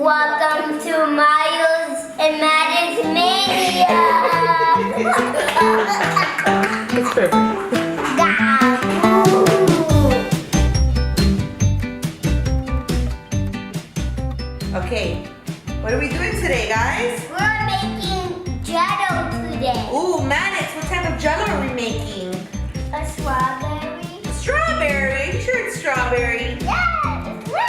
Welcome to Miles and Maddox Mania! It's perfect. Okay, what are we doing today, guys? We're making Jello today. Ooh, Maddox, what type of Jello are we making? A strawberry? Strawberry. Are you sure it's strawberry? Yeah, it's red.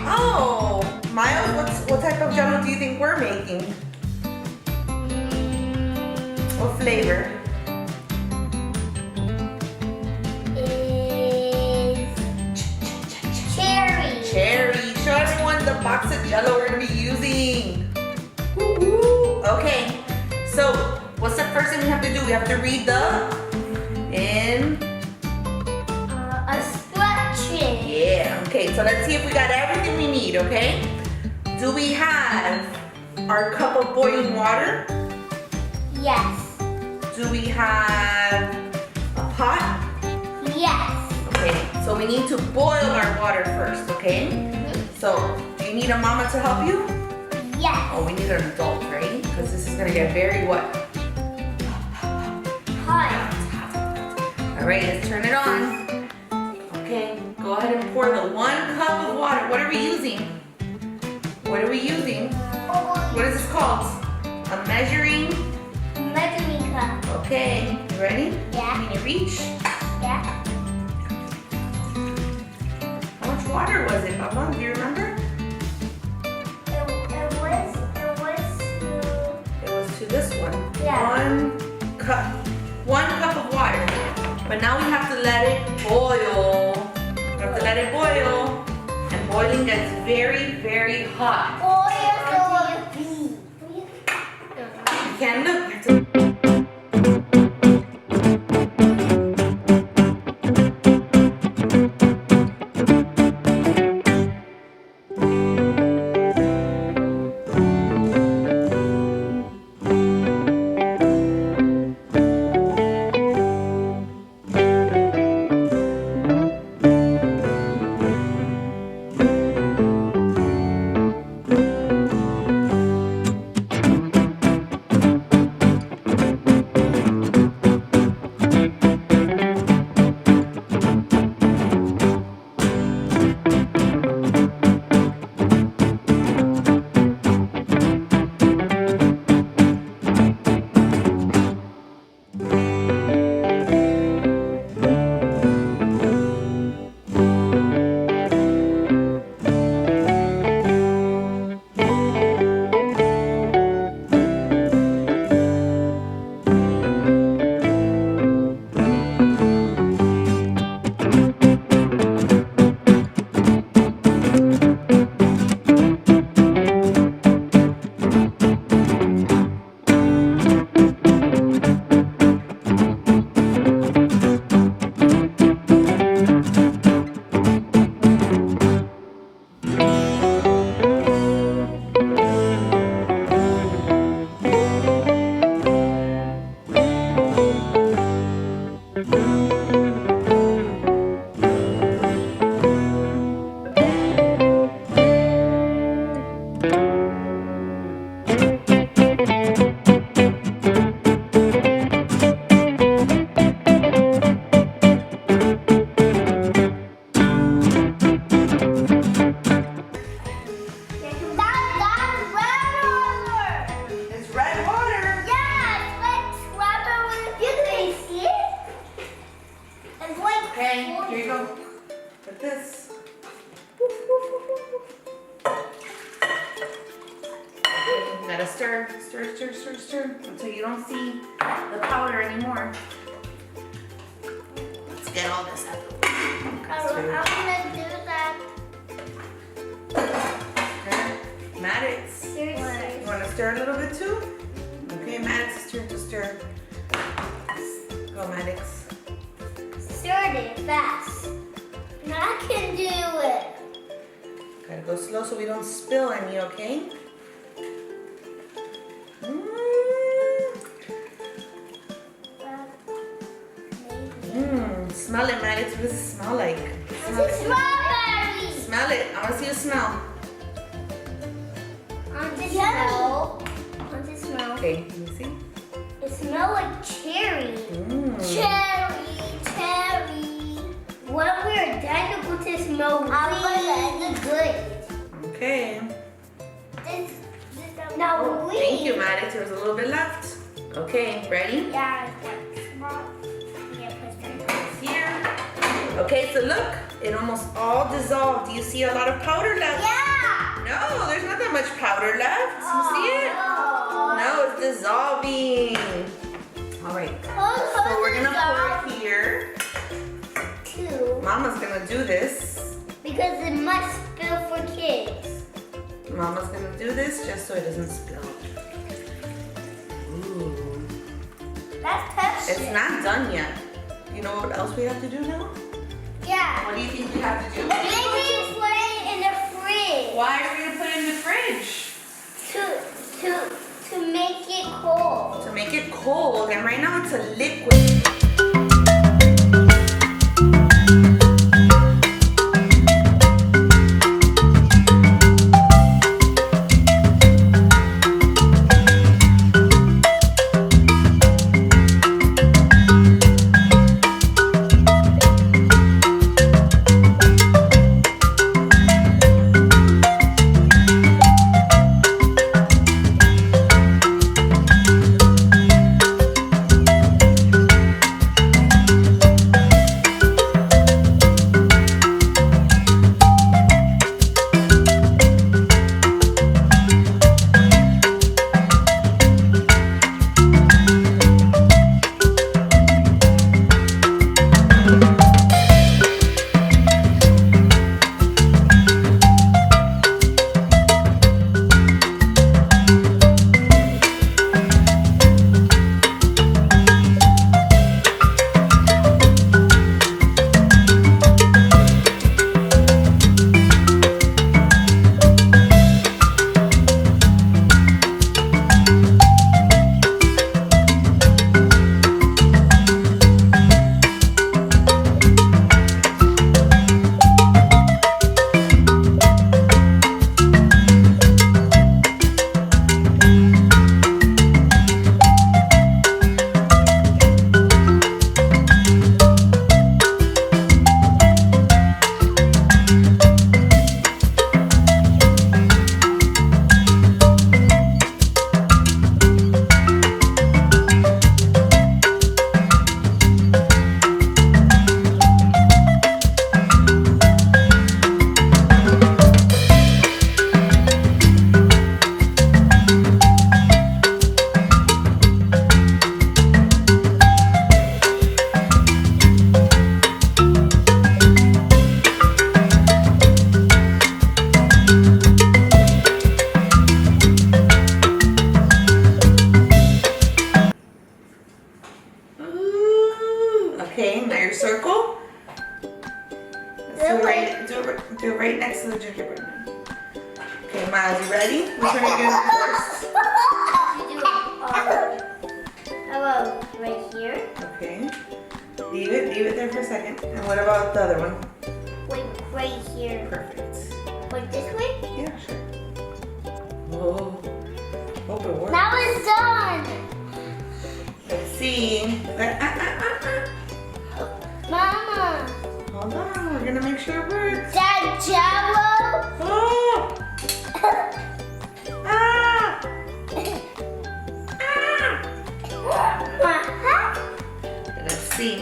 Oh, Miles, what type of Jello do you think we're making? What flavor? Is cherry. Cherry. Show everyone the box of Jello we're gonna be using. Woo-hoo. Okay, so what's the first thing we have to do? We have to read the Instructions. Yeah, okay, so let's see if we got everything we need, okay? Do we have our cup of boiling water? Yes. Do we have a pot? Yes. Okay, so we need to boil our water first, okay? So, do you need a mama to help you? Yes. Oh, we need an adult, right? Because this is gonna get very what? Hot. All right, let's turn it on. Okay, go ahead and pour the 1 cup of water. What are we using? What are we using? What is this called? A measuring? Measuring cup. Okay, you ready? Yeah. Can you reach? Yeah. How much water was it, Papa? Do you remember? It was to this one. Yeah. 1 cup. 1 cup of water. But now we have to let it boil. We have to let it boil. And boiling gets very, very hot. You can't look. You have to Okay, here you go. Put this. You gotta stir, stir, stir, stir, stir until you don't see the powder anymore. Let's get all this out of the way. I'm gonna do that. Okay. Maddox, Seriously. you wanna stir a little bit too? Okay, Maddox's turn to stir. Go, Maddox. Stir it fast. And I can do it. Gotta go slow so we don't spill any, okay? Smell it, Maddox. What does it smell like? It's a strawberry. Smell it. I want to see you smell. Okay, let me see. It smells like cherry. Mm. Cherry. When we're done, it will smell really good. Okay. Now we. Thank you, Maddox. There's a little bit left. Okay, ready? Yeah. Here. Okay, so look, it almost all dissolved. Do you see a lot of powder left? Yeah. No, there's not that much powder left. You see it? No, it's dissolving. All right. So we're gonna pour it here. Mama's gonna do this. Because it must spill for kids. Mama's gonna do this just so it doesn't spill. Ooh. That's Pepsi. It's not done yet. You know what else we have to do now? Yeah. What do you think we have to do? Maybe put it in the fridge. Why are we gonna put it in the fridge? To make it cold. To make it cold, and right now it's a liquid. Okay, now your circle. Do it right next to the gingerbread man. Okay, Miles, you ready? Which one are you doing first? How about right here? Okay. Leave it there for a second. And what about the other one? Wait, right here. Perfect. Wait, this way? Yeah, sure. Whoa. Hope it works. Now it's done. Let's see. Mama. Hold on, we're gonna make sure it works. That Jello. Oh! Ah! Let's see.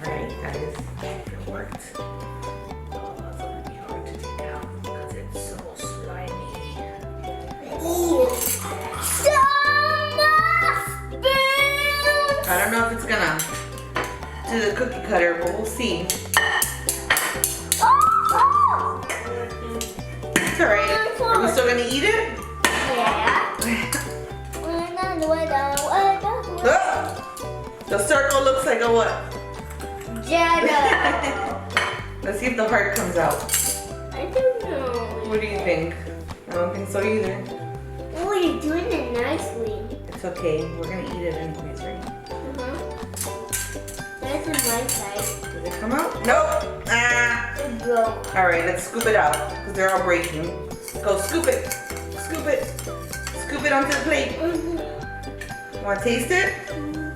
Alright, guys, if it worked. Oh, that's gonna be hard to take out because it's so slimy. I don't know if it's gonna do the cookie cutter, but we'll see. It's alright. Are we still gonna eat it? Yeah. The circle looks like a what? Jello. Let's see if the heart comes out. I don't know. What do you think? I don't think so either. Oh, you're doing it nicely. It's okay. We're gonna eat it anyways, right? That's on my side. Does it come out? Nope. Ah. It broke. All right, let's scoop it out because they're all breaking. Go scoop it. Scoop it. Scoop spit onto the plate. Want to taste it?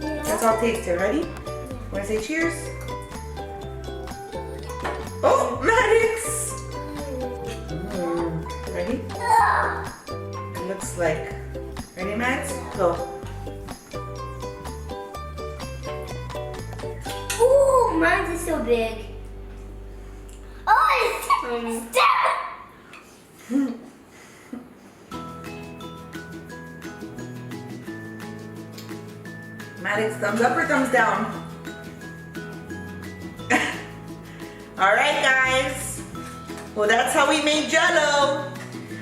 Let's all taste it. Ready? Want to say cheers? Oh, Maddox! Ready? It looks like. Ready, Max? Go. Ooh, mine is so big. Oh, it's Maddox, thumbs up or thumbs down? Alright guys, well that's how we made Jello.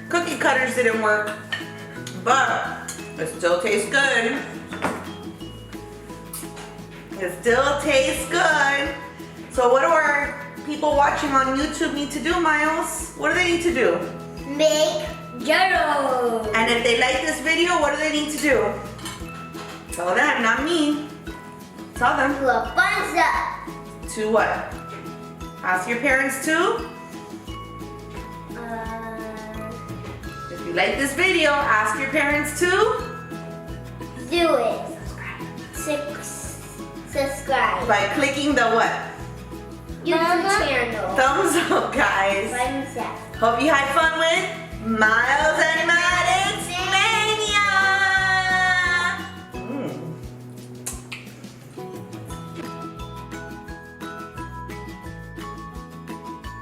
Cookie cutters didn't work, but it still tastes good. It still tastes good. So what do our people watching on YouTube need to do, Miles? What do they need to do? Make Jello. And if they like this video, what do they need to do? Tell them, not me. Tell them. Do a thumbs up. To what? Ask your parents too? If you like this video, ask your parents too? Do it. Subscribe. By clicking the what? YouTube channel. Thumbs up, guys. Thumbs up. Hope you had fun with Miles and